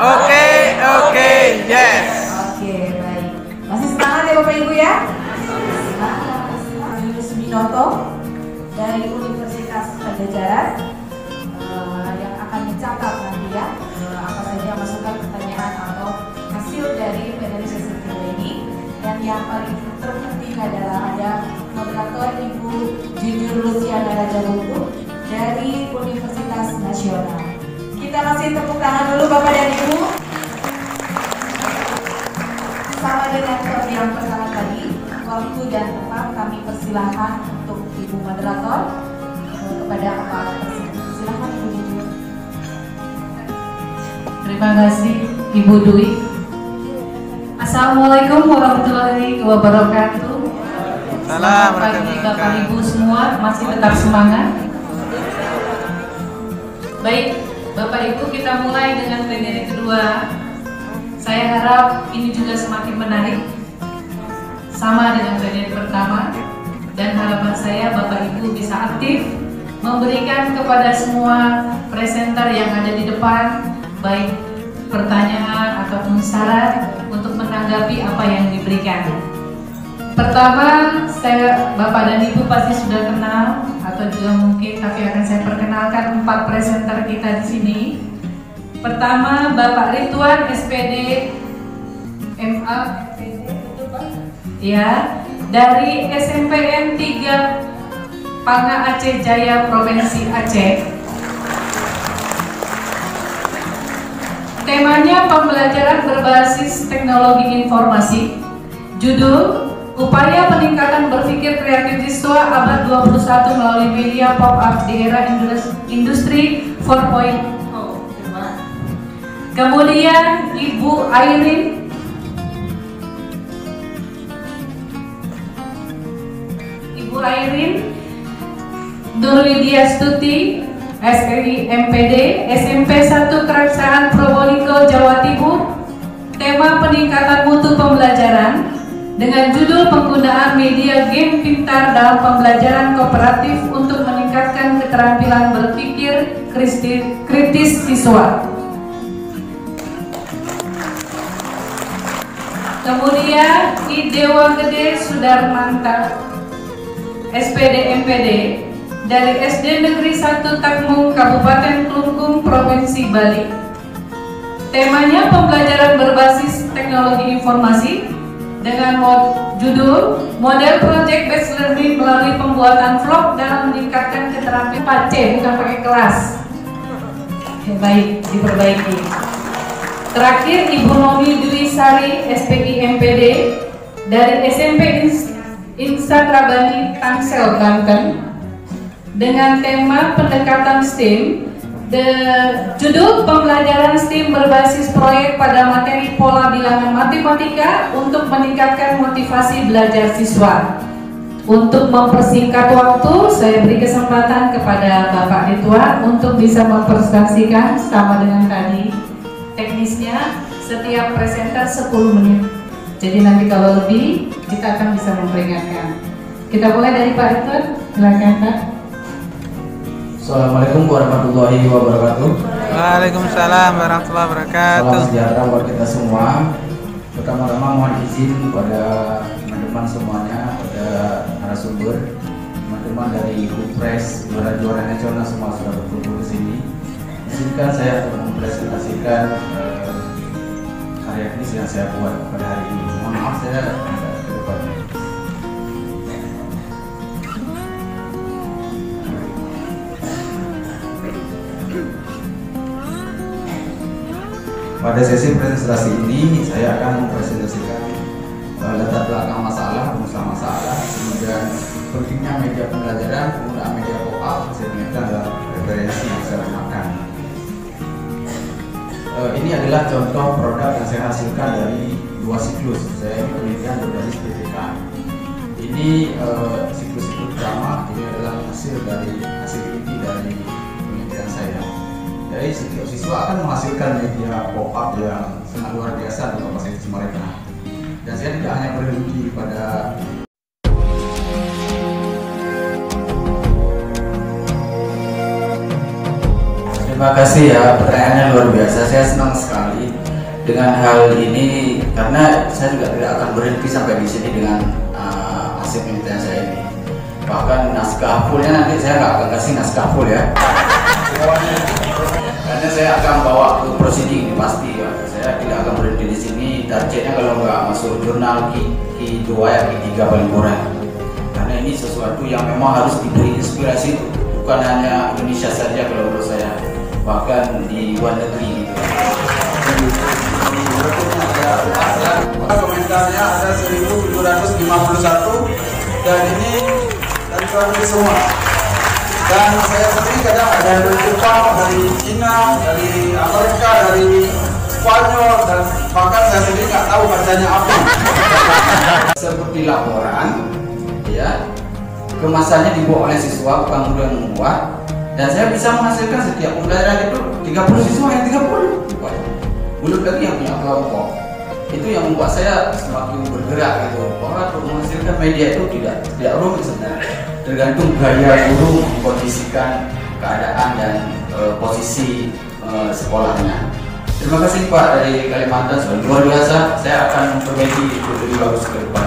Oke, oke, yes. Oke, baik. Masih semangat ya Bapak Ibu ya? Julius Binoto dari Universitas Pajajaran yang akan mencatat nanti ya apa saja masukan pertanyaan atau hasil dari plenary session kedua ini. Dan yang paling terpenting adalah ada moderator Ibu Junior Luciana Rajabungku dari Universitas Nasional. Kita kasih tepuk tangan dulu Bapak dan Ibu. Sama dengan yang pertama tadi, waktu dan tempat kami persilahkan untuk Ibu moderator kepada aparat tersebut. Silakan Ibu Junior. Terima kasih Ibu Dwi. Assalamualaikum warahmatullahi wabarakatuh. Selamat pagi Bapak Ibu semua, masih tetap semangat. Baik, Bapak Ibu, kita mulai dengan plenary kedua. Saya harap ini juga semakin menarik, sama dengan plenary pertama. Dan harapan saya Bapak Ibu bisa aktif memberikan kepada semua presenter yang ada di depan baik pertanyaan ataupun syarat untuk menanggapi apa yang diberikan. Pertama, Bapak dan Ibu pasti sudah kenal atau juga mungkin, tapi akan saya perkenalkan 4 presenter kita di sini. Pertama, Bapak Ridwan SPD MA ya, dari SMPN 3 Panga Aceh Jaya Provinsi Aceh. Temanya pembelajaran berbasis teknologi informasi. Judul Upaya Peningkatan Berpikir Kreatif Siswa Abad 21 melalui media pop-up di era industri 4.0. Kemudian Ibu Airin Nurlidia Stuti SRI MPD SMP 1 Keraksaan Probolinggo Jawa Timur. Tema peningkatan mutu pembelajaran dengan judul penggunaan media game pintar dalam pembelajaran kooperatif untuk meningkatkan keterampilan berpikir kritis siswa. Kemudian I Dewa Gede Sudarmanta SPD MPD dari SD Negeri 1 Takmung Kabupaten Klungkung Provinsi Bali. Temanya pembelajaran berbasis teknologi informasi dengan judul model project based learning melalui pembuatan vlog dalam meningkatkan keterampilan 4C, bukan pakai kelas. Oke, baik, diperbaiki. Terakhir Ibu Nomi Dwi Sari SPI MPD dari SMP Insatrabani Tangsel Banten dengan tema pendekatan STEM. Judul pembelajaran STEM berbasis proyek pada materi pola bilangan matematika untuk meningkatkan motivasi belajar siswa. Untuk mempersingkat waktu, saya beri kesempatan kepada Bapak Ridwan untuk bisa mempresentasikan sama dengan tadi teknisnya setiap presenter 10 menit. Jadi nanti kalau lebih kita akan bisa memperingatkan. Kita mulai dari Pak Ridwan, silakan Pak. Assalamualaikum warahmatullahi wabarakatuh. Waalaikumsalam warahmatullahi wabarakatuh. Salam sejahtera buat kita semua. Pertama-tama mohon izin kepada teman-teman semuanya, pada narasumber, teman-teman dari Kupres, juara-juara nasional semua sudah berkumpul di sini. Izinkan saya untuk mempresentasikan karya teknis yang saya buat pada hari ini. Mohon maaf saya agak ke depan. Pada sesi presentasi ini saya akan mempresentasikan latar belakang masalah, masalah, kemudian pentingnya media pembelajaran, penggunaan media pop-up, sehingga dalam referensi yang saya gunakan. Ini adalah contoh produk yang saya hasilkan dari 2 siklus. Saya ini penelitian berbasis PPK. Ini siklus pertama, ini adalah hasil inti dari penelitian saya. Jadi setiap siswa akan menghasilkan media pop-up yang sangat luar biasa untuk kapasitas mereka. Dan saya tidak hanya berhenti pada Terima kasih ya, pertanyaannya luar biasa. Saya senang sekali dengan hal ini, karena saya juga tidak akan berhenti sampai di sini dengan hasil penelitian saya ini. Bahkan naskah fullnya nanti saya nggak akan kasih naskah full ya, karena saya akan bawa ke proceeding ini pasti ya. Saya tidak akan berhenti di sini. Targetnya kalau nggak masuk jurnal Q2 ya Q3 paling kurang, karena ini sesuatu yang memang harus diberi inspirasi, bukan hanya Indonesia saja kalau menurut saya, bahkan di luar negeri gitu. Komentarnya ada 1751 dan ini dari luar semua. Dan saya sendiri kadang ada dari Jepang, dari Cina, dari Amerika, dari Spanyol, dan bahkan saya sendiri nggak tahu bacanya apa. Seperti laporan, ya, kemasannya dibuat oleh siswa, bukan mudah membuat, dan saya bisa menghasilkan setiap pembelajaran itu 30 siswa yang 30. Belum lagi yang punya kelompok. Itu yang membuat saya semakin bergerak gitu, bahwa untuk menghasilkan media itu tidak rumit sebenarnya, tergantung gaya guru mengkondisikan keadaan dan posisi sekolahnya. Terima kasih Pak dari Kalimantan, sudah luar biasa. Saya akan memperbaiki itu lebih bagus ke depan.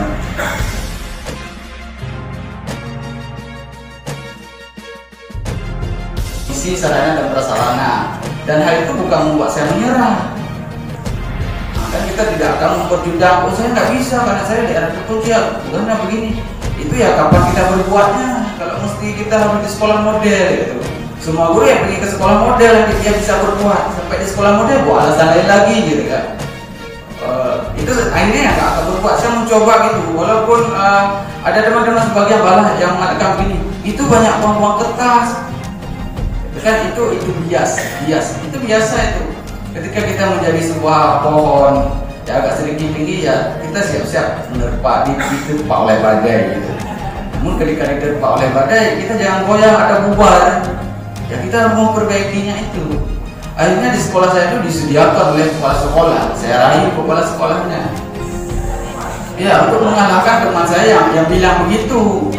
Isi sarana dan prasarana, dan hal itu bukan membuat saya menyerah. Dan kita tidak akan memperjudak, oh saya nggak bisa karena saya di anak terpencil, karena begini. Itu ya kapan kita berbuatnya, kalau mesti kita harus di sekolah model gitu. Semua guru yang pergi ke sekolah model nanti dia bisa berbuat, sampai di sekolah model buat alasan lain lagi gitu kan. Itu akhirnya ya nggak akan berbuat. Saya mencoba gitu, walaupun ada teman-teman sebagian balah yang mengatakan begini, itu banyak buang-buang kertas kan, itu bias, itu biasa itu. Ketika kita menjadi sebuah pohon yang agak sedikit tinggi ya, kita siap-siap menerpa, diterpa oleh badai gitu. Namun ketika diterpa oleh badai, kita jangan goyang atau bubar. Ya kita harus memperbaikinya itu. Akhirnya di sekolah saya itu disediakan oleh kepala sekolah. Saya rayu kepala sekolahnya. Ya untuk mengalahkan teman saya yang bilang begitu.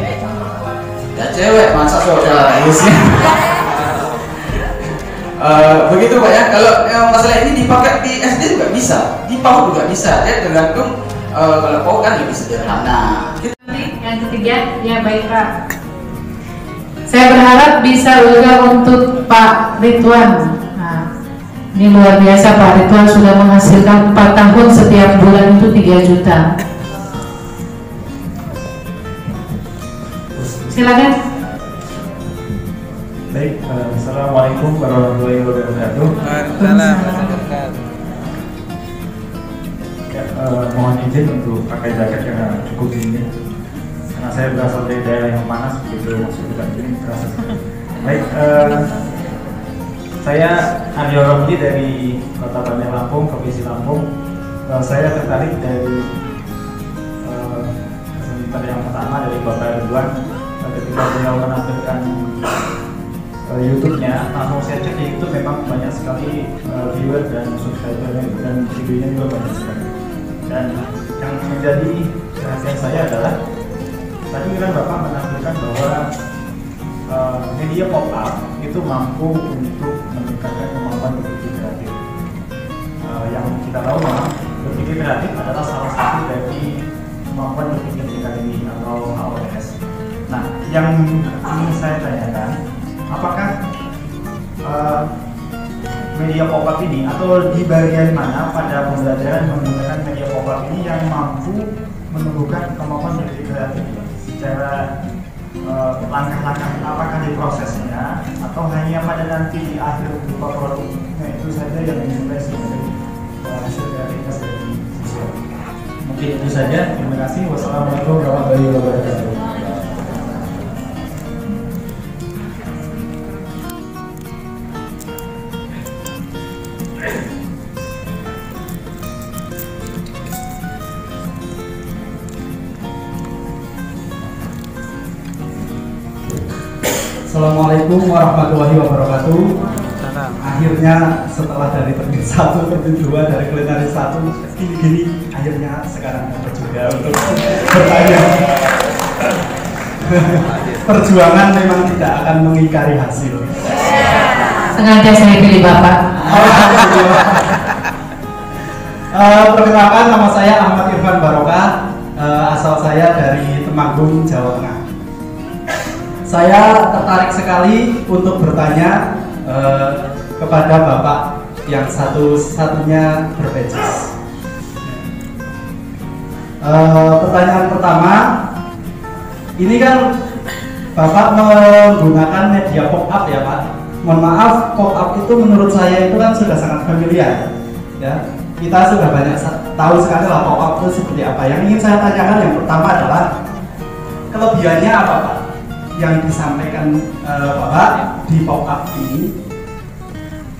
Ya cewek masa saudara harusnya. Begitu Pak ya, kalau masalah ini dipakai di SD juga bisa, di PAUD juga bisa, ya tergantung. Kalau PAUD kan lebih sederhana. Yang ketiga, ya baik Pak. Saya berharap bisa juga untuk Pak Ridwan. Nah, ini luar biasa Pak Ridwan sudah menghasilkan 4 tahun setiap bulan itu 3 juta. Silakan. Baik, Assalamualaikum warahmatullahi wabarakatuh. Waalaikumsalam warahmatullahi wabarakatuh. Mohon izin untuk pakai jaket karena cukup dingin. Karena saya berasal dari daerah yang panas, begitu masuk ke sini terasa. Baik, saya Aryo Romli dari Kota Bandar Lampung, Provinsi Lampung. Saya tertarik dari pada yang pertama dari Bapak Ridwan, ketika beliau menampilkan YouTube-nya, langsung saya cek di YouTube, memang banyak sekali viewer dan subscribernya, dan videonya juga banyak sekali. Dan yang menjadi perhatian saya adalah tadi kan Bapak menampilkan bahwa media pop-up itu mampu untuk meningkatkan kemampuan berpikir kreatif. Yang kita tahu memang berpikir kreatif adalah salah satu dari kemampuan berpikir tingkat tinggi atau HOS. Nah, yang ingin saya tanyakan, apakah media pop-up ini atau di bagian mana pada pembelajaran menggunakan media pop-up ini yang mampu menumbuhkan kemampuan berpikir kreatif secara langkah-langkah, apakah di prosesnya atau hanya pada nanti di akhir berupa produknya itu saja yang dinilai sebagai hasil kreativitas dari siswa. Mungkin itu saja. Terima kasih. Wassalamualaikum warahmatullahi wabarakatuh. Assalamualaikum warahmatullahi wabarakatuh. Salam. Akhirnya setelah dari terbit 1, terbit 2, dari kulineri 1, gini-gini, akhirnya sekarang dapat juga untuk bertanya. Perjuangan memang tidak akan mengingkari hasil. Sengaja saya pilih Bapak. Perkenalkan, nama saya Ahmad Irfan Barokah. Asal saya dari Temanggung, Jawa Tengah. Saya tertarik sekali untuk bertanya kepada Bapak yang satu-satunya berpecis. Pertanyaan pertama, ini kan Bapak menggunakan media pop-up ya Pak. Mohon maaf, pop-up itu menurut saya itu kan sudah sangat familiar ya. Kita sudah banyak tahu sekali lah pop-up itu seperti apa. Yang ingin saya tanyakan yang pertama adalah kelebihannya apa Pak yang disampaikan Bapak di pop-up ini.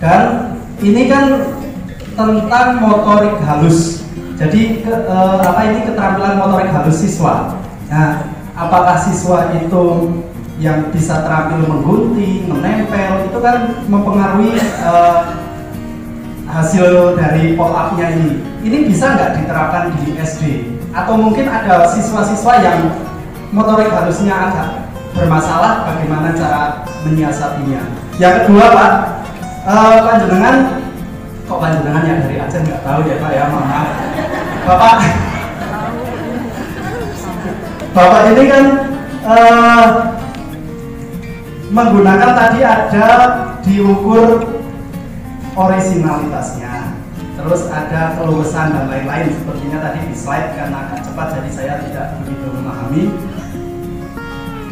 Dan ini kan tentang motorik halus. Jadi ini keterampilan motorik halus siswa. Nah, apakah siswa itu yang bisa terampil menggunting, menempel, itu kan mempengaruhi hasil dari pop-up-nya ini. Ini bisa nggak diterapkan di SD? Atau mungkin ada siswa-siswa yang motorik halusnya agak bermasalah, bagaimana cara menyiasatinya? Yang kedua Pak, panjenengan ya dari Aceh nggak tahu ya Pak ya, maaf. Bapak ini kan menggunakan tadi ada diukur originalitasnya, terus ada keluasan dan lain-lain. Sepertinya tadi di slide karena agak cepat jadi saya tidak begitu memahami.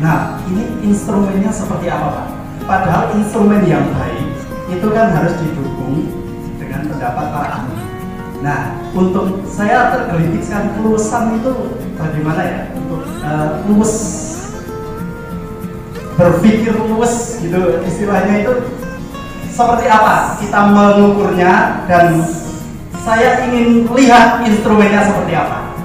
Nah, ini instrumennya seperti apa Pak? Padahal instrumen yang baik itu kan harus didukung dengan pendapat para ahli. Nah, untuk saya tergelitik sekali keluasan itu bagaimana ya untuk luwes, berpikir luwes gitu istilahnya, itu seperti apa kita mengukurnya, dan saya ingin lihat instrumennya seperti apa.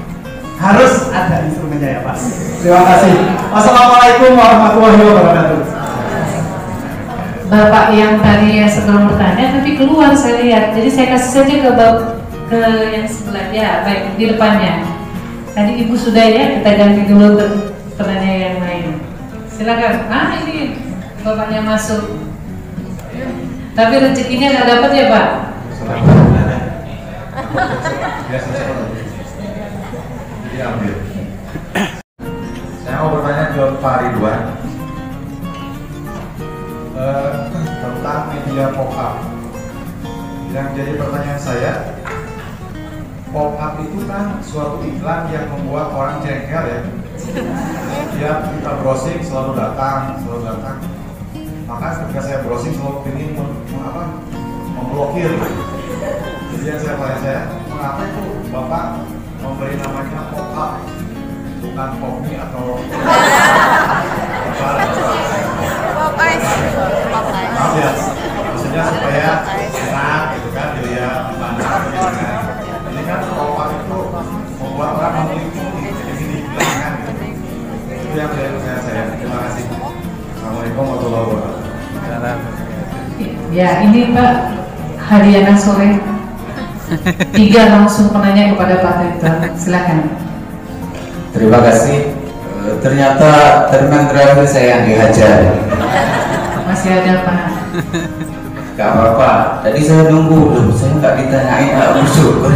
Harus ada instrumennya ya Pak. Terima kasih. Wassalamualaikum warahmatullahi wabarakatuh. Bapak yang tadi sebelum bertanya tapi keluar saya lihat, jadi saya kasih saja ke yang sebelah ya, baik di depannya. Tadi Ibu sudah ya, kita ganti dulu ke penanya yang lain. Silakan. Ini bapaknya masuk. Tapi rezekinya nggak dapat ya Pak? Diambil. Saya mau bertanya ke Pak Ridwan tentang media pop-up. Yang jadi pertanyaan saya, pop-up itu kan suatu iklan yang membuat orang jengkel ya. Setiap kita browsing selalu datang. Maka ketika saya browsing selalu ingin memblokir. Jadi yang saya tanya saya, mengapa itu Bapak memberi namanya pop-up, bukan pop-me atau maaf ya, maksudnya supaya enak gitu kan, dilihat pandang gitu kan. Ini kan pop-up itu membuat orang memiliki ingin dibilangkan gitu. Itu yang saya. Terima kasih. Assalamualaikum warahmatullahi wabarakatuh. Ya, ini Pak Hadiana sore 3 langsung penanya kepada Pak Ridwan. Silakan. Terima kasih. Ternyata terminal terakhir saya yang dihajar. Masih ada Pak? Gak apa-apa. Tadi saya nunggu, saya nggak ditanyain, nggak bersyukur.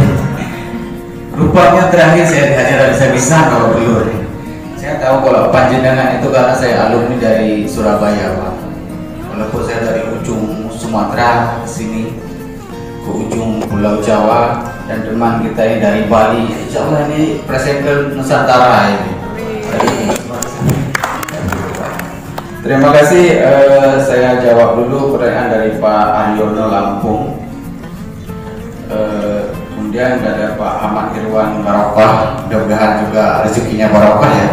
Rupanya terakhir saya dihajar bisa kalau belum. Saya tahu kalau panjenengan itu karena saya alumni dari Surabaya Pak. Walaupun saya dari ujung Sumatera ke sini, ke ujung Pulau Jawa, dan teman kita ini dari Bali. Insya Allah ini presenter Nusantara ini. Terima kasih. Saya jawab dulu pertanyaan dari Pak Aryono Lampung. Kemudian ada Pak Ahmad Irwan Barokah, mudah-mudahan juga rezekinya barokah ya.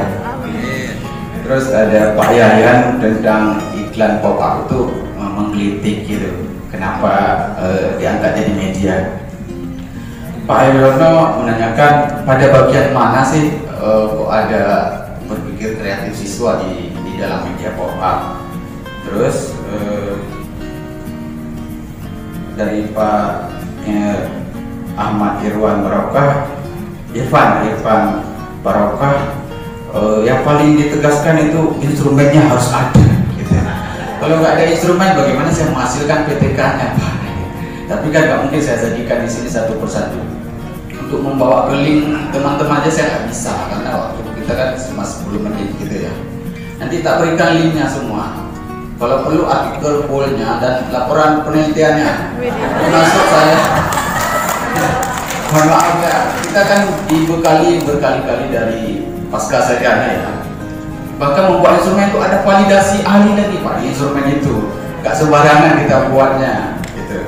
Terus ada Pak Yayan tentang iklan pop-up itu menggelitik gitu. Kenapa diangkat jadi media? Pak Aryono menanyakan pada bagian mana sih kok ada berpikir kreatif siswa di dalam media pop-up. Terus dari Pak Ahmad Irwan Barokah, Irfan Barokah, yang paling ditegaskan itu instrumennya harus ada gitu. Kalau nggak ada instrumen bagaimana saya menghasilkan PTK-nya Pak? Tapi kan nggak mungkin saya sajikan di sini satu persatu. untuk membawa ke link teman-teman aja saya nggak bisa karena waktu kita kan cuma 10 menit gitu ya. Nanti tak berikan linknya semua. Kalau perlu artikel fullnya dan laporan penelitiannya, termasuk saya. Mohon maaf ya, kita kan dibekali berkali-kali dari pasca sarjana ya. Bahkan membuat instrumen itu ada validasi ahli lagi Pak di instrumen itu. Gak sembarangan kita buatnya gitu.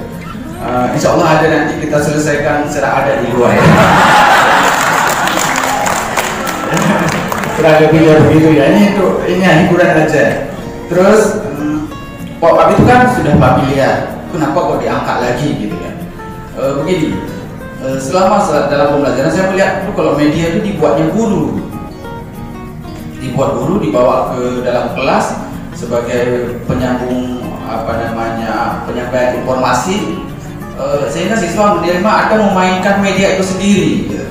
Insya Allah ada nanti kita selesaikan secara ada di luar ya. Kurang lebih begitu ya, ini hiburan aja. Terus pop-up itu kan sudah familiar, kenapa kok diangkat lagi gitu ya. Begini, selama dalam pembelajaran saya melihat kalau media itu dibuatnya guru, dibawa ke dalam kelas sebagai penyambung penyampaian informasi, sehingga siswa menerima atau memainkan media itu sendiri gitu.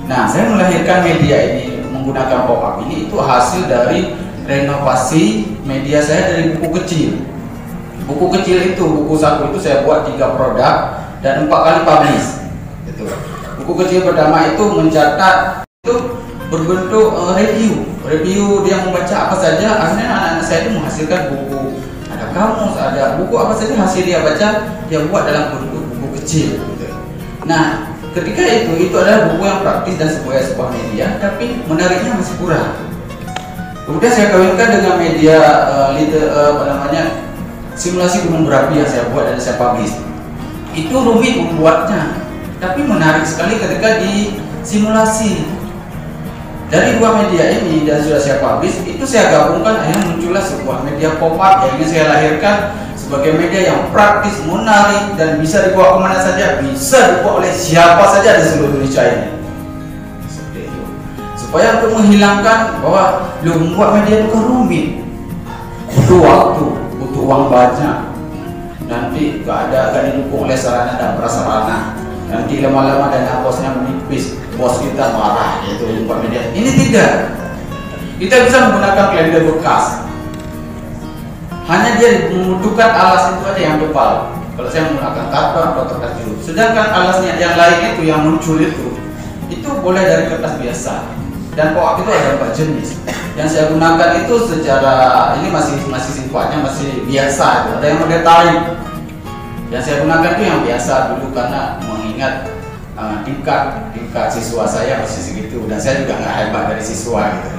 Nah, saya melahirkan media ini menggunakan pop-up ini itu hasil dari renovasi media saya dari buku kecil. Buku kecil itu, buku saku itu saya buat 3 produk dan 4 kali publish gitu. Buku kecil pertama itu mencatat itu berbentuk review dia membaca apa saja. Akhirnya anak-anak saya itu menghasilkan buku, ada kamus, ada buku apa saja hasil dia baca, dia buat dalam bentuk buku kecil gitu. Nah, ketika itu adalah buku yang praktis dan sebuah media, tapi menariknya masih kurang. Kemudian saya kawinkan dengan media simulasi gunung berapi yang saya buat dan saya publish. Itu rumit membuatnya, tapi menarik sekali ketika disimulasi. Dari 2 media ini dan sudah saya publish, itu saya gabungkan, akhirnya muncullah sebuah media pop-up yang ingin saya lahirkan sebagai media yang praktis, menarik, dan bisa dibawa kemana saja, bisa dibawa oleh siapa saja di seluruh Indonesia ini. Seperti itu. Supaya untuk menghilangkan bahwa membuat media itu kan rumit, butuh waktu, butuh uang banyak, nanti gak didukung oleh sarana dan prasarana, nanti lama-lama dana bosnya menipis, bos kita marah, yaitu membuat media. Ini tidak, kita bisa menggunakan kalender bekas, hanya dia membutuhkan alas itu aja yang tebal. Kalau saya menggunakan karton atau kertas biru, sedangkan alasnya yang lain itu yang muncul itu boleh dari kertas biasa. Dan pop-up itu ada 4 jenis. Yang saya gunakan itu secara ini masih sifatnya masih biasa. Ada yang model tarik. Yang saya gunakan itu yang biasa dulu karena mengingat tingkat siswa saya masih segitu, dan saya juga nggak hebat dari siswa gitu.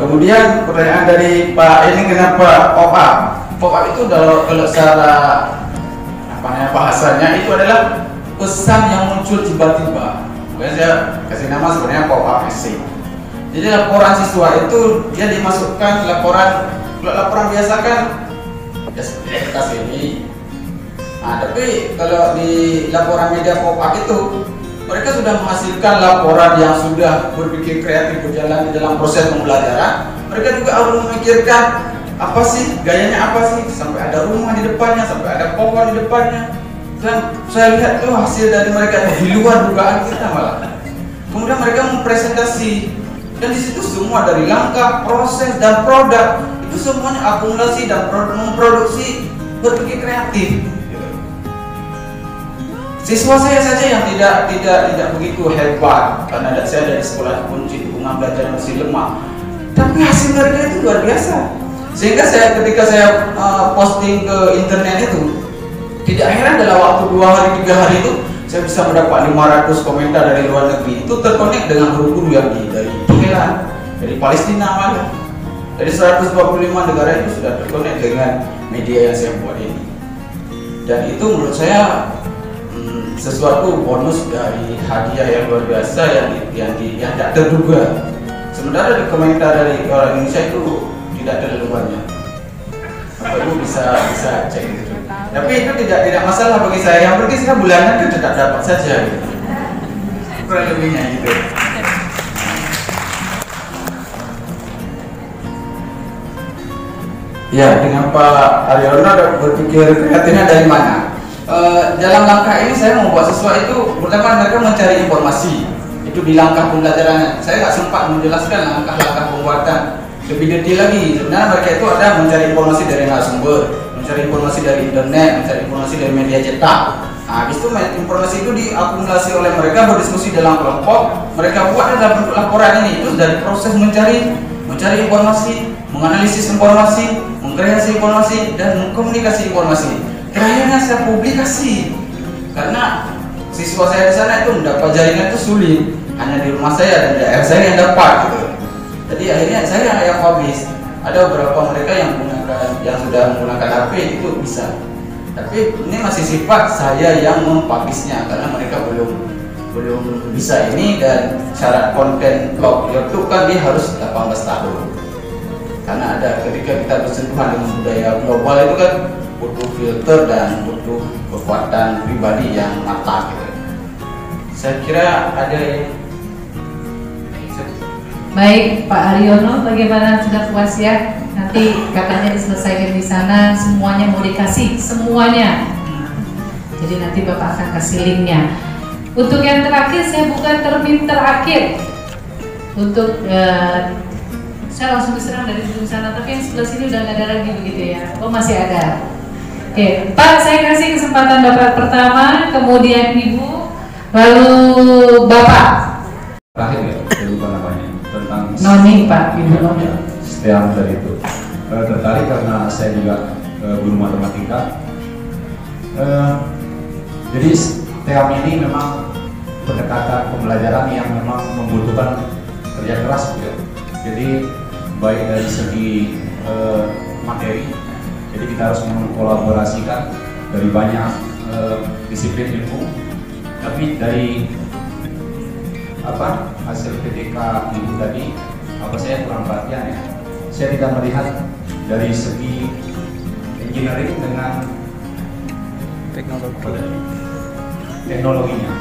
Kemudian pertanyaan dari Pak ini, kenapa pop-up? Pop-up itu kalau secara bahasanya itu adalah pesan yang muncul tiba-tiba. Makanya saya kasih nama sebenarnya pop-up essay. Jadi laporan siswa itu dia dimasukkan laporan biasa kan ya seperti kertas ini. Nah, tapi kalau di laporan media pop-up itu mereka sudah menghasilkan laporan yang sudah berpikir kreatif berjalan di dalam proses pembelajaran. Mereka juga harus memikirkan apa sih gayanya, apa sih, sampai ada rumah di depannya, sampai ada pohon di depannya. Dan saya lihat itu hasil dari mereka di luar dugaan kita malah. Kemudian mereka mempresentasi, dan di situ semua dari langkah, proses, dan produk itu semuanya akumulasi dan memproduksi berpikir kreatif. Siswa saya saja yang tidak begitu hebat karena saya dari sekolah kunci, dukungan belajar masih lemah. Tapi hasil mereka itu luar biasa. Sehingga ketika saya posting ke internet itu, tidak heran dalam waktu 2 hari 3 hari itu saya bisa mendapat 500 komentar dari luar negeri. Itu terkonek dengan guru-guru yang dari Thailand, dari Palestina malah. Dari 125 negara itu sudah terkonek dengan media yang saya buat ini. Dan itu menurut saya sesuatu bonus dari hadiah yang luar biasa yang tidak terduga. Sementara di komentar dari orang Indonesia itu tidak terlalu banyak. Bapak Ibu bisa cek gitu. Tapi itu tidak masalah bagi saya. Yang penting saya bulanan kan tetap dapat saja gitu. Kurang lebihnya gitu. Ya, dengan Pak Aryono berpikir kreatifnya dari mana? Dalam langkah ini saya membuat siswa itu pertama mereka mencari informasi. Itu di langkah pembelajaran. Saya nggak sempat menjelaskan langkah-langkah pembuatan lebih detail lagi. Sebenarnya mereka itu ada mencari informasi dari narasumber, mencari informasi dari internet, mencari informasi dari media cetak. Habis itu informasi itu diakumulasi oleh mereka, berdiskusi dalam kelompok, mereka buat dalam bentuk laporan ini. Itu dari proses mencari informasi, menganalisis informasi, mengkreasi informasi, dan mengkomunikasi informasi. Terakhirnya saya publikasi, karena siswa saya di sana itu mendapat jaringan itu sulit, hanya di rumah saya dan daerah saya yang dapat gitu. Jadi akhirnya saya yang publish. Ada beberapa mereka yang sudah menggunakan HP itu bisa. Tapi ini masih sifat saya yang mempublishnya karena mereka belum bisa ini, dan syarat konten blog YouTube kan dia harus 18 tahun. Karena ada ketika kita bersentuhan dengan budaya global itu kan butuh filter dan butuh kekuatan pribadi yang matang gitu. Saya kira ada yang baik, Pak Haryono, bagaimana, sudah puas ya? Nanti katanya diselesaikan di sana, semuanya mau dikasih, semuanya. Jadi nanti Bapak akan kasih linknya. Untuk yang terakhir, saya bukan termin terakhir. Untuk saya langsung diserang dari ujung sana, tapi yang sebelah sini udah nggak ada lagi begitu ya? Oh masih ada. Oke, Pak, saya kasih kesempatan Bapak pertama, kemudian Ibu, lalu Bapak. Terakhir ya, saya lupa namanya, tentang Noni, Pak, Ibu Noni. STEAM tadi itu. Tertarik karena saya juga guru matematika. Jadi STEAM ini memang pendekatan pembelajaran yang memang membutuhkan kerja keras gitu. Jadi baik dari segi materi, jadi kita harus mengkolaborasikan dari banyak disiplin ilmu, tapi dari hasil PTK Ibu tadi, saya kurang perhatian ya. Saya tidak melihat dari segi engineering dengan teknologinya.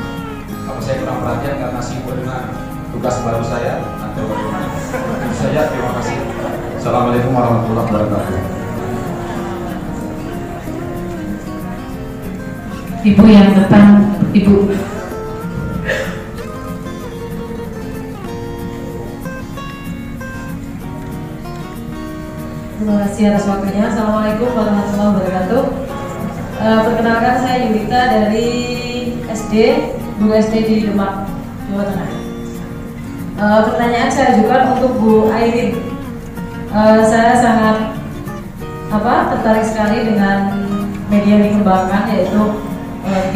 Saya kurang perhatian karena sibuk dengan tugas baru saya atau bagaimana. Itu saja, terima kasih. Assalamualaikum warahmatullahi wabarakatuh. Ibu yang depan, Ibu. Terima kasih atas waktunya. Assalamualaikum warahmatullahi wabarakatuh. Perkenalkan, saya Yulita dari Guru SD di Demak, Jawa Tengah. Pertanyaan saya ajukan untuk Bu Airin. Saya sangat tertarik sekali dengan media yang dikembangkan, yaitu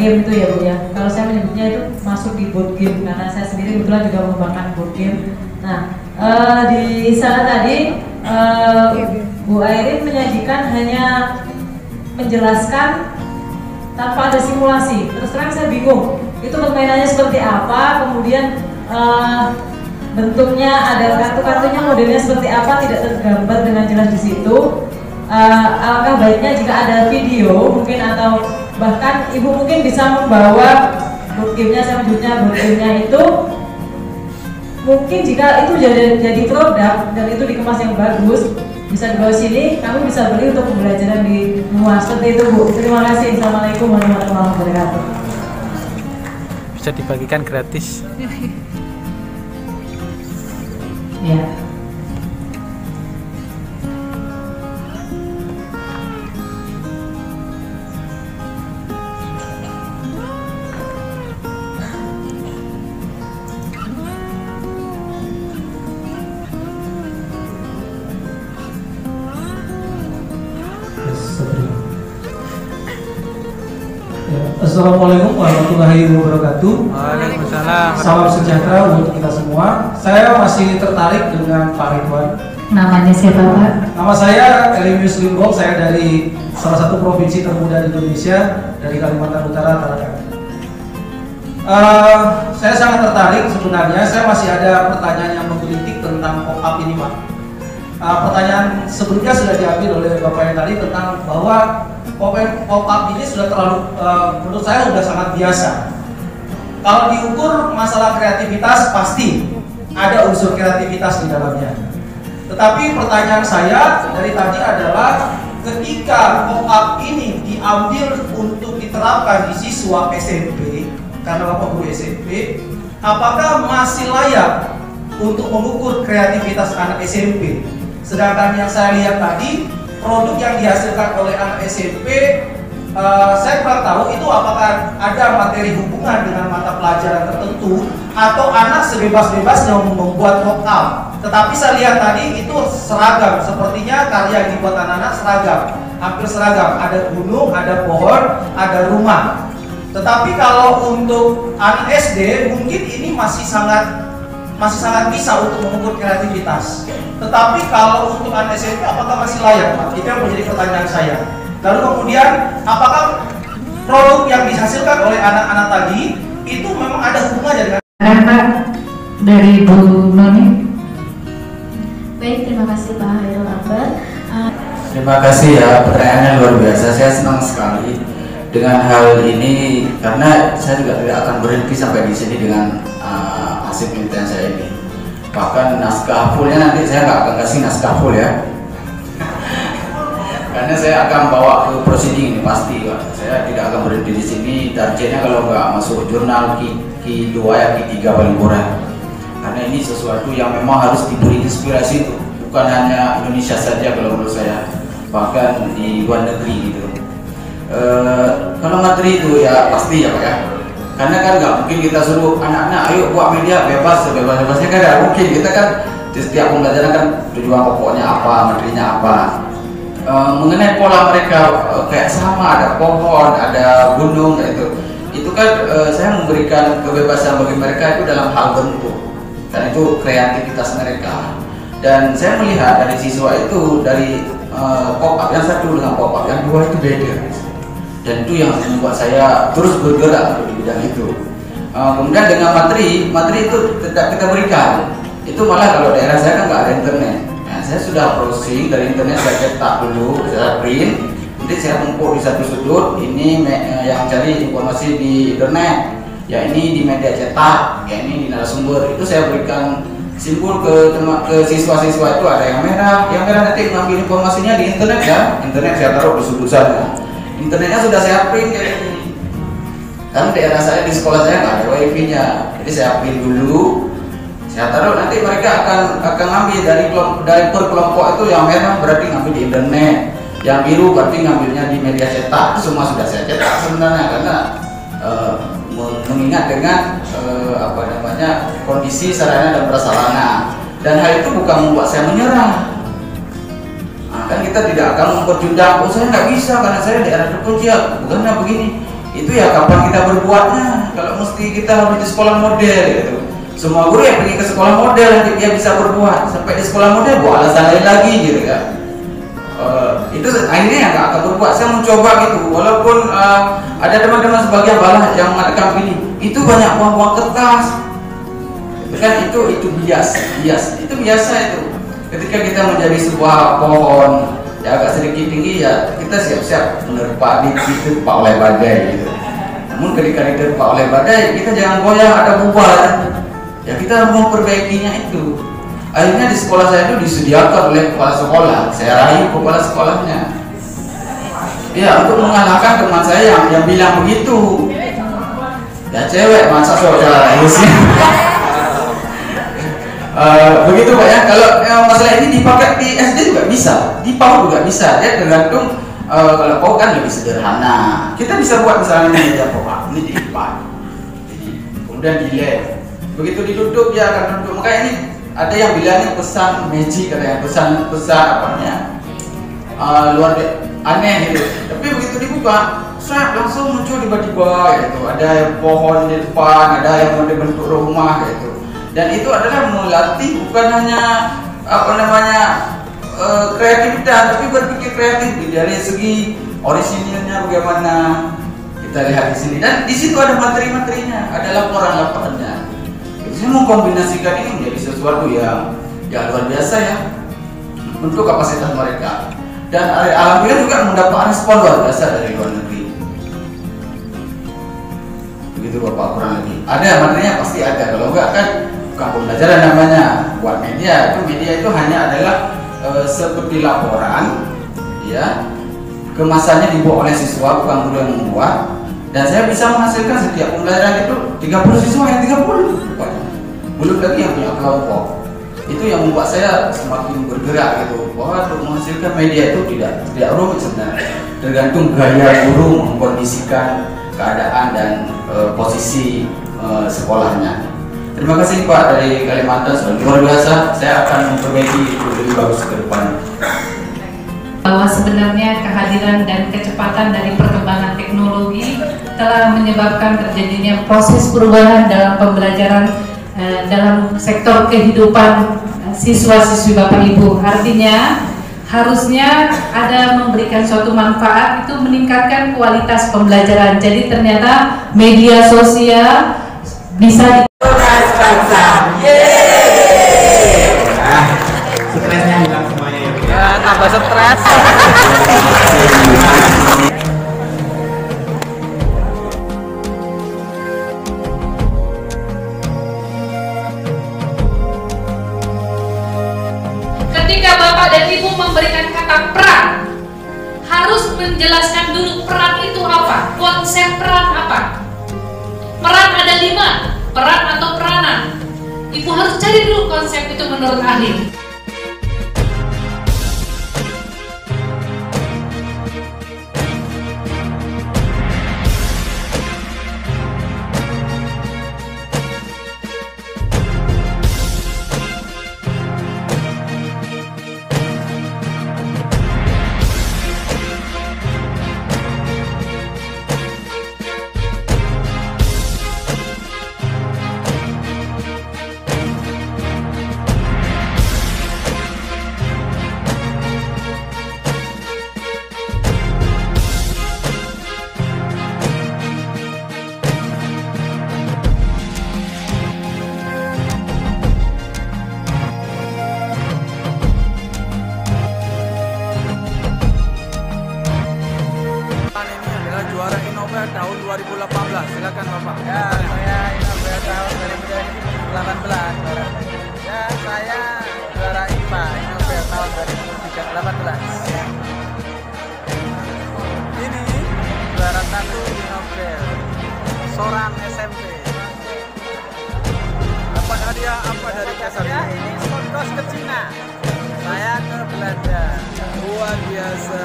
game itu ya Bu ya. Kalau saya menyebutnya itu masuk di board game, karena saya sendiri kebetulan juga mengembangkan board game. Nah, di sana tadi Bu Airin menyajikan hanya menjelaskan tanpa ada simulasi. Terus terang saya bingung, itu permainannya seperti apa, kemudian bentuknya, ada kartu-kartunya, modelnya seperti apa, tidak tergambar dengan jelas di situ. Alangkah baiknya jika ada video mungkin, atau bahkan Ibu mungkin bisa membawa board game-nya, saya menyebutnya board game-nya itu, mungkin jika itu jadi produk dan itu dikemas yang bagus, bisa dibawa sini, kami bisa beli untuk pembelajaran di rumah. Seperti itu Bu. Terima kasih. Assalamualaikum warahmatullahi wabarakatuh. Bisa dibagikan gratis. Ya. Assalamualaikum warahmatullahi wabarakatuh. Waalaikumsalam. Salam sejahtera untuk kita semua. Saya masih tertarik dengan Pak Ridwan. Namanya siapa Pak? Nama saya Elimius Limbong. Saya dari salah satu provinsi termuda di Indonesia, dari Kalimantan Utara, Tarakan. Saya sangat tertarik sebenarnya. Saya masih ada pertanyaan yang menggelitik tentang pop-up ini Pak. Pertanyaan sebelumnya sudah diambil oleh Bapak yang tadi tentang bahwa pop-up ini sudah terlalu, menurut saya sudah sangat biasa. Kalau diukur masalah kreativitas, pasti ada unsur kreativitas di dalamnya. Tetapi pertanyaan saya dari tadi adalah, ketika pop-up ini diambil untuk diterapkan di siswa SMP, karena Bapak Guru SMP, apakah masih layak untuk mengukur kreativitas anak SMP? Sedangkan yang saya lihat tadi, produk yang dihasilkan oleh anak SMP Saya kurang tahu itu apakah ada materi hubungan dengan mata pelajaran tertentu atau anak sebebas-bebasnya membuat mock up. Tetapi saya lihat tadi itu seragam, sepertinya karya yang dibuat anak-anak seragam, hampir seragam. Ada gunung, ada pohon, ada rumah. Tetapi kalau untuk anak SD mungkin ini masih sangat bisa untuk mengukur kreativitas. Tetapi kalau untuk anak SMP apakah masih layak, Pak? Itu yang menjadi pertanyaan saya. Lalu kemudian apakah produk yang dihasilkan oleh anak-anak tadi itu memang ada hubungannya dengan Pak dari Bu Noni? Baik, terima kasih Pak Hairul Akbar. Terima kasih ya, pertanyaannya luar biasa. Saya senang sekali dengan hal ini karena saya juga tidak akan berhenti sampai di sini dengan hasil penelitian saya ini. Bahkan naskah fullnya nanti saya nggak akan kasih naskah full ya, karena saya akan bawa ke proceeding ini pasti. Saya tidak akan berhenti di sini. Targetnya kalau nggak masuk jurnal Q2 ya Q3 paling kurang. Karena ini sesuatu yang memang harus diberi inspirasi itu, bukan hanya Indonesia saja kalau menurut saya, bahkan di luar negeri gitu. Kalau materi itu ya pasti ya Pak ya, karena kan nggak mungkin kita suruh anak-anak ayo buat media bebas, sebebas-bebasnya kan nggak mungkin. Kita kan di setiap pembelajaran kan tujuan pokoknya apa, materinya apa. Mengenai pola mereka kayak sama, ada pohon, ada gunung kayak itu kan saya memberikan kebebasan bagi mereka itu dalam hal bentuk, dan itu kreativitas mereka. Dan saya melihat dari siswa itu, dari pop-up yang satu dengan pop-up yang dua itu beda, dan itu yang membuat saya terus bergerak di bidang itu. Kemudian dengan materi itu tidak kita berikan, itu malah kalau daerah saya kan nggak ada internet. Saya sudah browsing dari internet, saya cetak dulu, saya print, nanti saya tumpuk di satu sudut. Ini yang cari informasi di internet, ya ini di media cetak, ya ini di narasumber. Itu saya berikan simpul ke siswa-siswa itu. Ada yang merah nanti ngambil informasinya di internet ya. Internet saya taruh di sudut sana. Internetnya sudah saya print kayak ini. Karena daerah saya di sekolah saya nggak ada wifi-nya, jadi saya print dulu. Saya taruh, nanti mereka akan ngambil dari per kelompok itu. Yang merah berarti ngambil di internet, yang biru berarti ngambilnya di media cetak. Itu semua sudah saya cetak sebenarnya, karena mengingat dengan kondisi sarana dan prasarana. Dan hal itu bukan membuat saya menyerah. Kan kita tidak akan memperjuang, saya nggak bisa karena saya daerah terpencil, bukannya begini. Itu ya kapan kita berbuatnya, kalau mesti kita harus di sekolah model gitu. Semua guru yang pergi ke sekolah model nanti dia bisa berbuat, sampai di sekolah model buat alasan lain lagi gitu kan. Itu akhirnya yang nggak akan berbuat. Saya mencoba gitu, walaupun ada teman-teman sebagian balah yang mengatakan begini, itu banyak buang-buang kertas. Kan itu bias, itu biasa itu. Ketika kita menjadi sebuah pohon ya agak sedikit tinggi ya kita siap-siap menerpa diterpa oleh badai gitu. Namun ketika diterpa oleh badai kita jangan goyang, ada bubar. Ya kita memperbaikinya itu. Akhirnya di sekolah saya itu disediakan oleh kepala sekolah. Saya rayu kepala sekolahnya. Ya untuk mengalahkan teman saya yang bilang begitu. Ya cewek masa saudara rayu sih. Begitu Pak ya. Kalau masalah ini dipakai di SD juga bisa, di PAUD juga bisa. Ya tergantung. Kalau PAUD kan lebih sederhana. Kita bisa buat misalnya meja pokok ini di depan, kemudian di lab. Begitu ditutup ya akan duduk. Makanya ini ada yang bilangnya pesan magic, ada yang pesan luar aneh gitu. Tapi begitu dibuka, langsung muncul tiba-tiba gitu. Ada pohon di depan, ada yang bentuk rumah gitu. Dan itu adalah melatih bukan hanya kreativitas, tapi berpikir kreatif dari segi orisinilnya bagaimana. Kita lihat di sini, dan di situ ada materi-materinya, ada laporan-laporannya. Saya mengkombinasikan ini menjadi sesuatu yang luar biasa ya untuk kapasitas mereka. Dan alhamdulillah juga mendapat respon luar biasa dari luar negeri. Begitu Bapak, kurang lebih. Ada materinya pasti ada, kalau enggak kan bukan pembelajaran namanya. Buat media itu hanya adalah seperti laporan ya, kemasannya dibuat oleh siswa, bukan guru yang membuat. Dan saya bisa menghasilkan setiap pembelajaran itu 30 siswa yang 30 belum lagi yang punya kelompok. Itu yang membuat saya semakin bergerak gitu, bahwa untuk menghasilkan media itu tidak rumit sebenarnya, tergantung gaya guru mengkondisikan keadaan dan posisi sekolahnya. Terima kasih Pak dari Kalimantan, sudah luar biasa. Saya akan memperbaiki itu lebih bagus ke depan. Bahwa sebenarnya kehadiran dan kecepatan dari perkembangan teknologi telah menyebabkan terjadinya proses perubahan dalam pembelajaran dalam sektor kehidupan siswa-siswi Bapak Ibu. Artinya harusnya ada memberikan suatu manfaat, itu meningkatkan kualitas pembelajaran. Jadi ternyata media sosial bisa Stresnya hilang semuanya Ya, tambah stres. Ketika Bapak dan Ibu memberikan kata peran, harus menjelaskan dulu peran itu apa, konsep peran apa. Peran ada 5, peran atau peranan. Ibu harus cari dulu konsep itu menurut ahli. Juara Innova tahun 2018, silakan Bapak. Ya, saya Innova tahun 2018. Ya, saya juara IPA Innova tahun 2018. Ini juara 1 Innova Soran SMP. Dapat hadiah apa dari Kasar? Ya, ini ongkos ke Cina. Saya ke Belanda. Luar biasa.